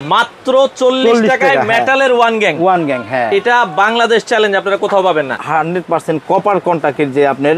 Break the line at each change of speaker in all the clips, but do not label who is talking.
মাত্র 40 টাকায় মেটালের ওয়ান গ্যাং। হ্যাঁ, এটা বাংলাদেশ চ্যালেঞ্জ, আপনারা কোথাও পাবেন না।
100% কপার কন্টাক্টের যে আপনার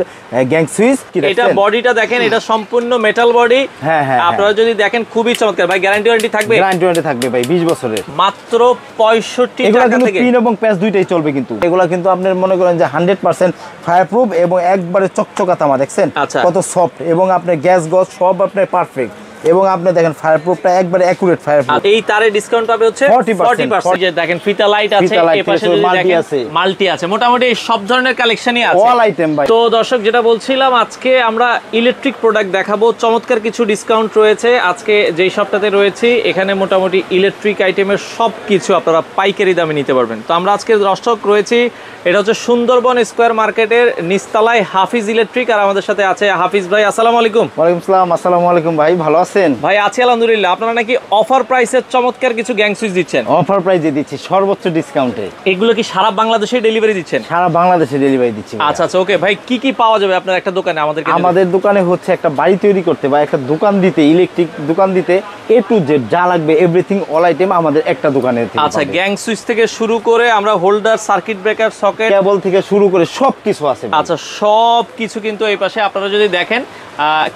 গ্যাং সুইচ,
এটা বডিটা দেখেন, এটা সম্পূর্ণ মেটাল বডি।
হ্যাঁ হ্যাঁ,
আপনারা যদি দেখেন খুবই চমৎকার ভাই। গ্যারান্টি ওয়ারেন্টি থাকবে?
গ্যারান্টি ওয়ারেন্টি থাকবে ভাই 20 বছরের।
মাত্র 65
টাকা
থেকে।
পিন এবং প্যাচ দুইটাই চলবে কিন্তু। এগুলা কিন্তু আপনার মনে করেন যে 100% ফায়ার প্রুফ এবং একবারে চকচকা তামা। দেখছেন কত সফট, এবং আপনার গ্যাস গজ সব আপনার পারফেক্ট, এবং আপনি দেখেন ফায়ার প্রুফটা একবারে অ্যাকুরেট ফায়ার প্রুফ।
এই তারে ডিসকাউন্ট পাবে হচ্ছে 40%। যে দেখেন ফিতা লাইট আছে, এই পাশে যদি দেখেন মাল্টি আছে, মোটামুটি সব ধরনের কালেকশনই আছে,
অল আইটেম ভাই।
তো দর্শক যেটা বলছিলাম, আজকে আমরা ইলেকট্রিক প্রোডাক্ট দেখাবো, চমৎকার কিছু ডিসকাউন্ট রয়েছে। আজকে যেই শপটাতে রয়েছি এখানে মোটামুটি ইলেকট্রিক আইটেমের সবকিছু আপনারা পাইকারি দামে নিতে পারবেন। তো আমরা আজকে দর্শক রয়েছি, এটা হচ্ছে সুন্দরবন স্কয়ার মার্কেটের নিচতলায় হাফিজ ইলেকট্রিক, আর আমাদের সাথে আছে হাফিজ ভাই। আসসালামু আলাইকুম।
ওয়ালাইকুম আসসালাম। আসসালামু আলাইকুম ভাই, ভালো আছেন?
ভাই আছি আলহামদুলিল্লাহ। আপনারা নাকি অফার প্রাইসে চমৎকার কিছু গ্যাং সুইচ দিচ্ছেন?
অফার প্রাইসে দিচ্ছি, সর্বোচ্চ ডিসকাউন্টে।
এগুলো কি সারা বাংলাদেশে ডেলিভারি দিচ্ছেন?
সারা বাংলাদেশে ডেলিভারি দিচ্ছি।
আচ্ছা আচ্ছা, ওকে ভাই, কি কি পাওয়া যাবে আপনার একটা দোকানে আমাদেরকে?
আমাদের দোকানে হচ্ছে একটা বাড়ি তৈরি করতে বা একটা দোকান দিতে, ইলেকট্রিক দোকান দিতে A to Z যা লাগবে এভরিথিং অল আইটেম আমাদের একটা দোকানে।
আচ্ছা, গ্যাং সুইচ থেকে শুরু করে আমরা হোল্ডার, সার্কিট ব্রেকার, সকেট,
কেবল থেকে শুরু করে সবকিছু আছে।
আচ্ছা, সবকিছু কিন্তু এই পাশে আপনারা যদি দেখেন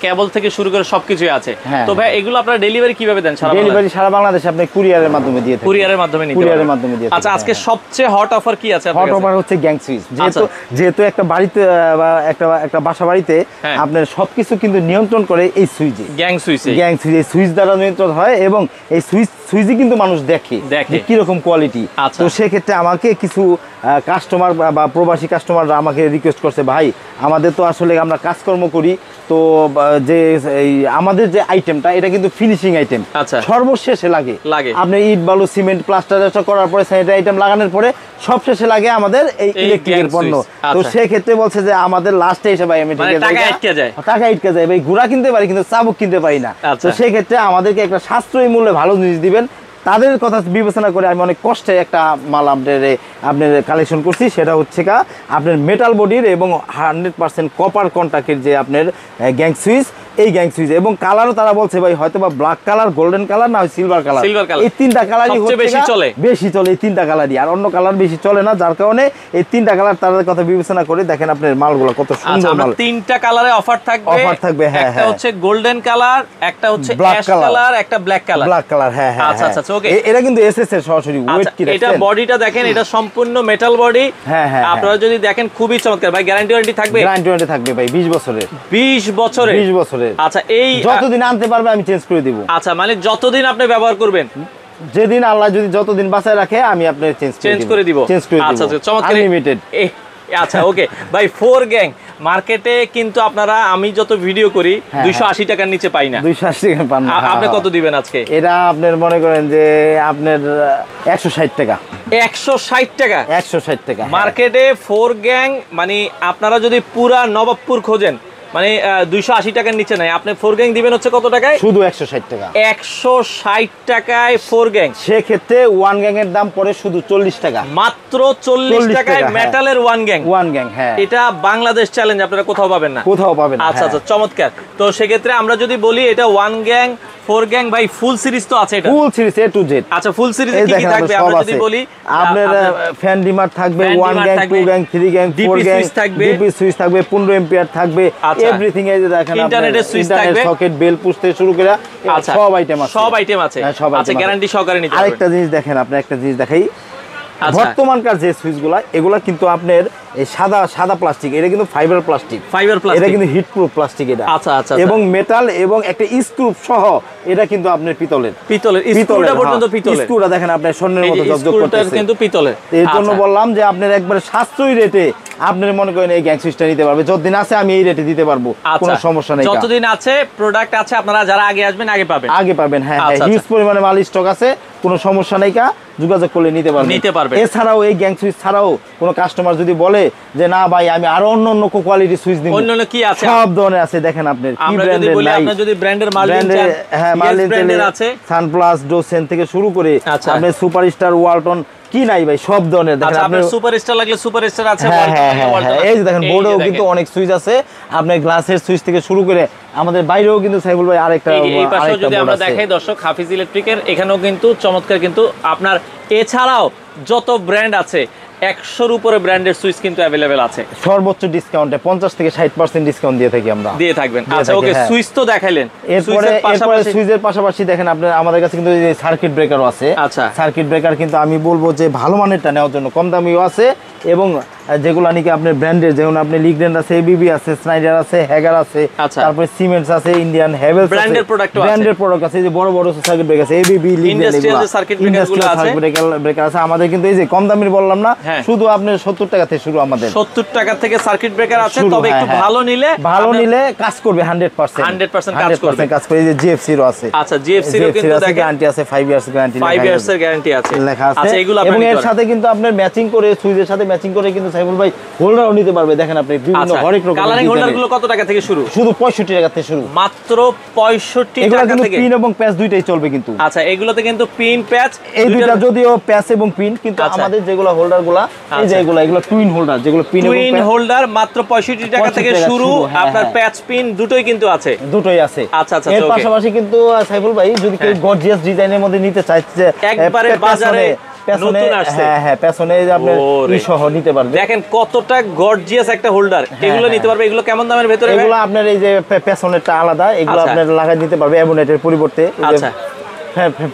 কেবল থেকে শুরু করে সবকিছুই আছে। তো ভাই এগুলো আপনারা ডেলিভারি কিভাবে দেন?
ডেলিভারি সারা বাংলাদেশে আপনি কুরিয়ারের মাধ্যমে দিয়ে থাকেন।
কুরিয়ারের মাধ্যমে নিতে পারেন।
কুরিয়ারের মাধ্যমে দিয়ে থাকেন।
আচ্ছা, আজকে সবচেয়ে হট অফার কি আছে আপনাদের
কাছে? হট অফার হচ্ছে গ্যাং সুইচ। যেহেতু একটা বাড়িতে বা একটা বাসা বাড়িতে আপনার সবকিছু কিন্তু নিয়ন্ত্রণ করে এই সুইচে, গ্যাং সুইচে। এই সুইচ দ্বারা নিয়ন্ত্রণ হয়, এবং এই সুইচই কিন্তু মানুষ দেখে কি রকম কোয়ালিটি। তো সেক্ষেত্রে আমাকে কিছু কাস্টমার বা প্রবাসী কাস্টমাররা আমাকে রিকোয়েস্ট করছে, ভাই আমাদের তো আসলে আমরা কাজকর্ম করি, তো যে আমাদের যে আইটেমটা এটা কিন্তু ফিনিশিং আইটেম, সর্বশেষে লাগে। আপনি ইট বালু সিমেন্ট প্লাস্টার করার পরে স্যানিটারি আইটেম লাগানোর পরে সবশেষে লাগে আমাদের এই ইলেকট্রিকের পণ্য। তো সেক্ষেত্রে বলছে যে আমাদের লাস্টে এসে ভাই আমি টাকা আটকে যায় ভাই, গুড়া কিনতে পারি কিন্তু চাবুক কিনতে পারি না। তো সেক্ষেত্রে আমাদেরকে একটা সাশ্রয়ী মূল্যে ভালো জিনিস দিবেন, তাদের কথা বিবেচনা করে আমি অনেক কষ্টে একটা মাল আপনার কালেকশন করছি। সেটা হচ্ছে আপনার মেটাল বডির এবং 100% কপার কন্টাক্টের যে আপনার গ্যাং সুইচ, এই গ্যাং সুইচ, এবং কালারও তারা বলছে ভাই হয়তো বা ব্ল্যাক কালার, গোল্ডেন কালার, না হয় সিলভার কালার, এই তিনটা কালারই বেশি চলে। এই তিনটা কালারই, আর অন্য কালার বেশি চলে না, যার কারণে এই তিনটা কালার তাদের কথা বিবেচনা করে দেখেন আপনার মালগুলো কত সুন্দর মাল।
তিনটা কালারে অফার থাকবে। হ্যাঁ, একটা হচ্ছে গোল্ডেন কালার, একটা হচ্ছে অ্যাশ কালার, একটা ব্ল্যাক কালার। হ্যাঁ হ্যাঁ, আচ্ছা আচ্ছা, ওকে।
এটা কিন্তু এসএস এর সরাসরি ওয়েট কি দেখেন,
এটা বডিটা দেখেন, এটা সম্পূর্ণ মেটাল বডি। হ্যাঁ হ্যাঁ, আপনারা যদি দেখেন খুবই চমৎকার ভাই। গ্যারান্টি ওয়ারেন্টি থাকবে? গ্যারান্টি ওয়ারেন্টি থাকবে ভাই 20 বছরের। 20 বছরের। আচ্ছা, এই
যতদিন আনতে পারবে আমি চেঞ্জ করে দেব।
আচ্ছা, মানে যতদিন আপনি ব্যবহার করবেন,
যেদিন আল্লাহ যদি যতদিন বাঁচায় রাখে আমি আপনার চেঞ্জ করে দিব।
আচ্ছা আচ্ছা, চমৎকার, আনলিমিটেড। আচ্ছা, ওকে ভাই। 4 গ্যাং মার্কেটে কিন্তু আপনারা, আমি যত ভিডিও করি 280 টাকার নিচে পাই না। 280 টাকা পান না। আপনি কত দিবেন আজকে? এটা আপনার মনে করেন যে আপনার 160 টাকা। 160 টাকা? 160 টাকা মার্কেটে 4 গ্যাং। মানে আপনারা যদি পুরা নবাবপুর খোঁজেন, মানে 280 টাকার নিচে নাই। আপনি 4 গ্যাং দিবেন হচ্ছে কত টাকায়? শুধু 160 টাকা। 160 টাকায় 4 গ্যাং। সেক্ষেত্রে 1 গ্যাং এর দাম পড়ে শুধু 40 টাকা। মাত্র 40 টাকায় মেটালের 1 গ্যাং। 1 গ্যাং, হ্যাঁ। এটা বাংলাদেশ চ্যালেঞ্জ, আপনারা কোথাও পাবেন না। আচ্ছা আচ্ছা, চমৎকার। তো সেক্ষেত্রে আমরা যদি বলি এটা 1 গ্যাং, 4 গ্যাং, ভাই ফুল সিরিজ তো আছে? এটা ফুল সিরিজ A to Z। আচ্ছা, ফুল সিরিজে কি কি থাকবে আমরা যদি বলি? আপনার ফ্যান ডিমার থাকবে, 1 gang, 2 gang, 3 gang, 4 gang, DP switch থাকবে, 15 এম্পিয়ার থাকবে, এভরিথিং। এই যে দেখেন ইন্টারনেটের সুইচ থাকবে, সকেট, বেল পুশ থেকে শুরু করে সব আইটেম আছে। আচ্ছা, গ্যারান্টি সহকারে নিতে পারবেন। আরেকটা জিনিস দেখেন, আপনি একটা জিনিস দেখাই। বর্তমানকার যে সুইচগুলা, এগুলা কিন্তু আপনার এই সাদা প্লাস্টিক, এটা কিন্তু ফাইবার প্লাস্টিক। এটা কিন্তু হিট প্রুফ প্লাস্টিক এটা। আচ্ছা আচ্ছা, এবং মেটাল এবং একটা স্ক্রু সহ এটা কিন্তু আপনার পিতলের স্ক্রুটা পর্যন্ত পিতলের। স্ক্রুটা দেখেন আপনার স্বর্ণের মতো ঝকঝক করতেছে, কিন্তু পিতলের। এর জন্য বললাম যে আপনার একবারে সাশ্রয়ী রেটে আপনার মনে করেন এই গ্যাং সুইচটা নিতে পারবে। যতদিন আছে আমি এই রেটে দিতে পারবো, কোনো সমস্যা নেই। যতদিন আছে প্রোডাক্ট আছে, আপনারা যারা আগে আসবেন আগে পাবেন। হ্যাঁ, হিউজ পরিমাণে মাল স্টক আছে, কোনো সমস্যা নেই, যোগাযোগ করলে নিতে পারবেন। এছাড়াও এই গ্যাং সুইচ ছাড়াও কোনো কাস্টমার যদি বলে
যে না ভাই আমি আরো অন্য কোয়ালিটি সুইচ নিব,
অন্য কি আছে
সব ধরনের আছে। দেখেন আপনি কি ব্র্যান্ডের নাই,
আপনি যদি ব্র্যান্ডের মার্লিন চান,
হ্যাঁ মার্লিন ব্র্যান্ডের আছে, সানপ্লাস, ডোসেন থেকে শুরু করে আপনি সুপারস্টার, ওয়ালটন, কি নাই ভাই সব ধরনের। দেখেন আপনি
সুপারস্টার লাগলে সুপারস্টার আছে,
এই যে দেখেন বোর্ডেও কিন্তু অনেক সুইচ আছে, আপনি গ্লাসের সুইচ থেকে শুরু করে আমাদের বাইরেও কিন্তু সাইফুল ভাই আরেকটা
যদি আমরা দেখাই দর্শক, হাফিজ ইলেকট্রিকের এখানেও কিন্তু চমৎকার কিন্তু আপনার এছাড়াও যত ব্র্যান্ড আছে 100-এর উপরে ব্র্যান্ডের সুইচ কিন্তু अवेलेबल আছে,
সর্বোচ্চ ডিসকাউন্টে 50 থেকে 60% ডিসকাউন্ট দিয়ে থাকি আমরা,
দিয়ে থাকবেন। আচ্ছা ওকে, সুইচ তো দেখাইলেন,
এরপরে সুইচের পাশাপাশি দেখেন আপনার আমাদের কাছে কিন্তু এই সার্কিট ব্রেকারও আছে।
আচ্ছা,
সার্কিট ব্রেকার কিন্তু আমি বলবো যে ভালো মানেরটা নেওয়ার জন্য, কম দামিও আছে এবং যেগুলো নাকি আপনার ব্র্যান্ডের, যেমন আপনি লিগডেন্ড আছে, এবিবি আছে, স্নাইডার আছে, হ্যাগার আছে, তারপরে সিমেন্টস আছে, ইন্ডিয়ান হেভেলস আছে,
ব্র্যান্ডের প্রোডাক্ট আছে,
যে বড় বড় সার্কিট ব্রেকার আছে, এবিবি, লিগডেন্ড,
ইন্ডাস্ট্রিয়াল সার্কিট ব্রেকারগুলো আছে,
ব্রেকার আছে আমাদের কিন্তু। এই যে কম দামের বললাম না, শুধু আপনি 70 টাকা থেকে শুরু, আমাদের
70 টাকা থেকে সার্কিট ব্রেকার আছে, তবে একটু ভালো নিলে
কাজ করবে 100% কাজ করবে। এই যে জিএফসি এর আছে,
আচ্ছা জিএফসি এর কিন্তু দেখেন
গ্যারান্টি আছে, 5 ইয়ার্স গ্যারান্টি,
5 ইয়ার্স এর গ্যারান্টি আছে
লেখা আছে।
আচ্ছা এগুলো
এবং এর সাথে কিন্তু আপনার ম্যাচিং করে, সুইচের সাথে ম্যাচিং করে কিন্তু সাইফুল ভাই হোল্ডারও নিতে পারবে। দেখেন আপনি বিভিন্ন হরেক রকম
কালারিং হোল্ডারগুলো কত টাকা থেকে শুরু?
শুধু 65 টাকা থেকে শুরু,
মাত্র 65 টাকা থেকে।
পিন এবং প্যাচ দুইটাই চলবে কিন্তু।
আচ্ছা এগুলোতে কিন্তু পিন প্যাচ
এই দুইটা, যদিও প্যাচ এবং পিন, কিন্তু আমাদের যেগুলো হোল্ডারগুলো এই যে এগুলো টুইন হোল্ডার, যেগুলো পিন এবং
টুইন হোল্ডার মাত্র 65 টাকা থেকে শুরু, আপনার প্যাচ পিন দুটোই কিন্তু আছে,
দুটোই আছে।
আচ্ছা আচ্ছা,
এর পাশাপাশি কিন্তু সাইফুল ভাই যদি কেউ গর্জিয়াস ডিজাইনের মধ্যে নিতে চাইছে,
একবারে বাজারে নতুন আসছে,
হ্যাঁ পেছনে আপনি সহ নিতে পারবেন।
দেখেন কতটা গর্জিয়াস একটা হোল্ডার, এগুলো নিতে পারবে। এগুলো কেমন দামের ভিতরে?
এগুলো আপনার এই যে পেছনেরটা আলাদা, এগুলো আপনার লাগাই নিতে পারবে অ্যাবোনেটের পরিবর্তে। আচ্ছা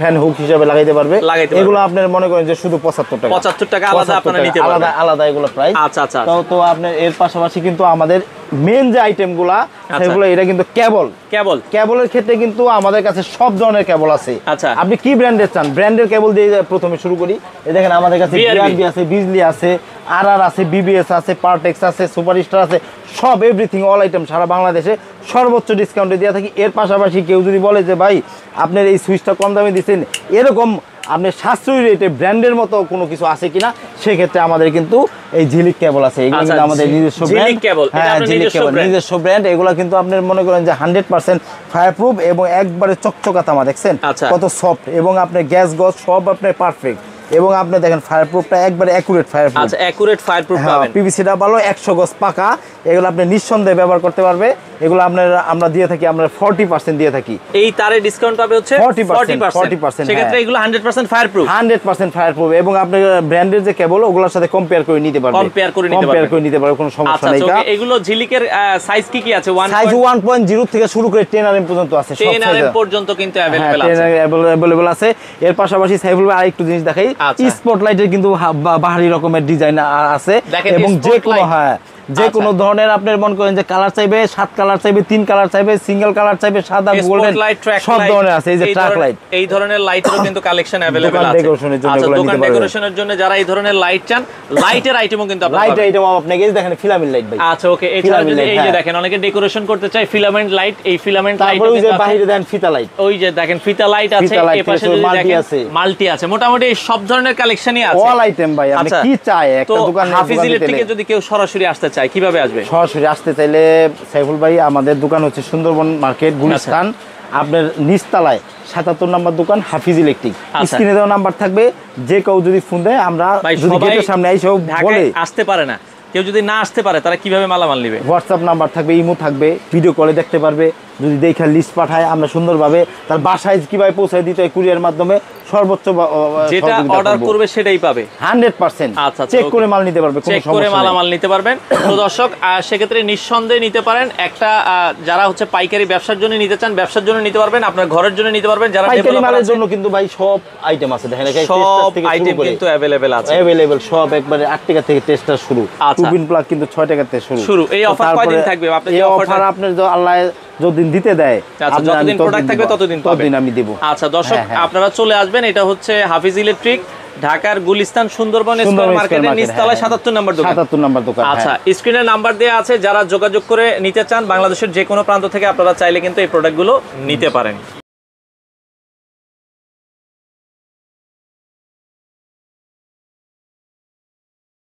ফ্যান হুক হিসেবে লাগাইতে পারবে। এগুলো আপনার মনে করেন যে শুধু 75 টাকা
আলাদা আপনারা নিতে পারবেন,
আলাদা এগুলো প্রাইস।
আচ্ছা আচ্ছা,
তো আপনার এর পাশাপাশি কিন্তু আমাদের মেন যে আইটেমগুলা সেগুলো, এটা কিন্তু কেবলের ক্ষেত্রে কিন্তু আমাদের কাছে সব ধরনের কেবল আছে।
আচ্ছা
আপনি কি ব্র্যান্ডের চান? ব্র্যান্ডের কেবল দিয়ে প্রথমে শুরু করি। এই দেখেন আমাদের কাছে বিআরবি আছে, বিজলি আছে, আরআর আছে, বিবিএস আছে, পারটেক্স আছে, সুপারস্টার আছে, সব এভরিথিং অল আইটেম সারা বাংলাদেশে সর্বোচ্চ ডিসকাউন্টে দিয়ে থাকি। এর পাশাপাশি কেউ যদি বলে যে ভাই আপনার এই সুইচটা কম দামে দিচ্ছেন, এরকম আপনি সাশ্রয়ী রেটে ব্র্যান্ডের মতো কোনো কিছু আছে কিনা, সেক্ষেত্রে আমাদের কিন্তু এই ঝিলিক কেবল আছে। এগুলো কিন্তু আমাদের নিজস্ব নিজস্ব ব্র্যান্ড। এগুলো কিন্তু আপনার মনে করেন যে 100% ফায়ার প্রুফ এবং একবারে চকচকা তামা। দেখছেন কত সফট, এবং আপনার গ্যাস গজ সব আপনার পারফেক্ট, এবং আপনি দেখেন ফায়ার প্রুফটা একবারে অ্যাকুরেট ফায়ার প্রুফ।
আচ্ছা অ্যাকুরেট ফায়ার প্রুফ পাবেন।
পিভিসিটা ভালো, 100 গজ পাকা, এগুলো আপনি নিঃসন্দেহে ব্যবহার করতে পারবে। এগুলো আমরা দিয়ে থাকি, আমরা 40% দিয়ে থাকি।
এই তারে ডিসকাউন্ট পাবে হচ্ছে 40%। সেক্ষেত্রে এগুলো 100% ফায়ার প্রুফ,
100% ফায়ার প্রুফ, এবং আপনি ব্র্যান্ডের যে কেবল ওগুলোর সাথে কম্পেয়ার করে নিতে পারবে, কোনো সমস্যা নেই।
এগুলো ঝিলিকের সাইজ কি আছে?
সাইজ 1.0 থেকে শুরু করে 10 পর্যন্ত আছে,
10 পর্যন্ত কিন্তু
अवेलेबल আছে। এর পাশাপাশি সাইফুল ভাই আরেকটু জিনিস দেখাই, স্পটলাইটের কিন্তু বাহারি রকমের ডিজাইন আছে, এবং যে কোনো ধরনের আপনার মন করেন যে কালার চাইবে, 7 কালার চাইবে, 3 কালার চাইবে, সিঙ্গেল কালার চাইবে, সাদা গোল্ডেন, সব ধরনের আছে। এই যে ট্রাক লাইট,
এই ধরনের লাইটেরও কিন্তু কালেকশন अवेलेबल আছে। দোকান ডেকোরেশনের জন্য যারা এই ধরনের লাইট চান, লাইটের আইটেমও কিন্তু আপনারা পাবেন।
লাইট আইটেম আপনাকে এই দেখেন ফিলামেন্ট লাইট ভাই।
আচ্ছা ওকে, এছাড়া যদি এই যে দেখেন অনেকে ডেকোরেশন করতে চায় ফিলামেন্ট লাইট, এই ফিলামেন্ট লাইট
তারপর ওই যে বাইরে দেন ফিতা লাইট,
ওই যে দেখেন ফিতা লাইট আছে, এই পাশে যদি দেখেন মাল্টি আছে, মোটামুটি সব ধরনের কালেকশনই আছে,
অল আইটেম ভাই। আপনি কি চাই একটা দোকানে?
হাফিজ ইলেকট্রিকে যদি কেউ সরাসরি আসতে চায় কিভাবে আসবে?
সরাসরি আসতে চাইলে সাইফুল ভাই আমাদের দোকান হচ্ছে সুন্দরবন মার্কেট, গুলিস্তান, আপনার নিচতলায় 77 নম্বর দোকান হাফিজ ইলেকট্রিক। স্ক্রিনে দেওয়া নাম্বার থাকবে, যে কেউ যদি ফোন দেয় আমরা যদি গেটের সামনে আইসা বলে
আসতে পারে না, কেউ যদি না আসতে পারে তারা কিভাবে মালামাল নেবে?
হোয়াটসঅ্যাপ নাম্বার থাকবে, ইমো থাকবে, ভিডিও কলে দেখতে পারবে। যদি দেখে লিস্ট পাঠায় আমরা সুন্দরভাবে তার বাসায় কিভাবে পৌঁছায় দিতে হয় কুরিয়ার মাধ্যমে সর্বোচ্চ
যেটা অর্ডার করবে সেটাই পাবে
100%।
আচ্ছা
চেক করে মাল নিতে পারবে,
চেক করে মালামাল নিতে পারবেন। তো দর্শক সেক্ষেত্রে নিঃসন্দেহে নিতে পারেন। একটা যারা হচ্ছে পাইকারি ব্যবসার জন্য নিতে চান, ব্যবসার জন্য নিতে পারবেন, আপনার ঘরের জন্য নিতে পারবেন। যারা
পাইকারি মালের জন্য কিন্তু ভাই সব আইটেম আছে, দেখেন
সব আইটেম কিন্তু अवेलेबल আছে,
সব একবারে 8 টাকা থেকে টেস্টার শুরু, টুবিন প্লাগ কিন্তু 6 টাকা থেকে শুরু।
এই অফার কয়দিন থাকবে? আপনি
এই অফার আপনার আল্লাহ যতদিন দিতে দেয়,
যতদিন প্রোডাক্ট থাকবে ততদিন
আমি দেব।
আচ্ছা দর্শক আপনারা চলে আসবেন, এটা হচ্ছে হাফিজ ইলেকট্রিক, ঢাকার গুলিস্তান সুন্দরবন স্কয়ার মার্কেটের নিচতলায় 77 নম্বর দোকান। আচ্ছা স্ক্রিনে নাম্বার দেয়া আছে, যারা যোগাযোগ করে নিতে চান বাংলাদেশের যে কোনো প্রান্ত থেকে আপনারা চাইলে কিন্তু এই প্রোডাক্টগুলো নিতে পারেন।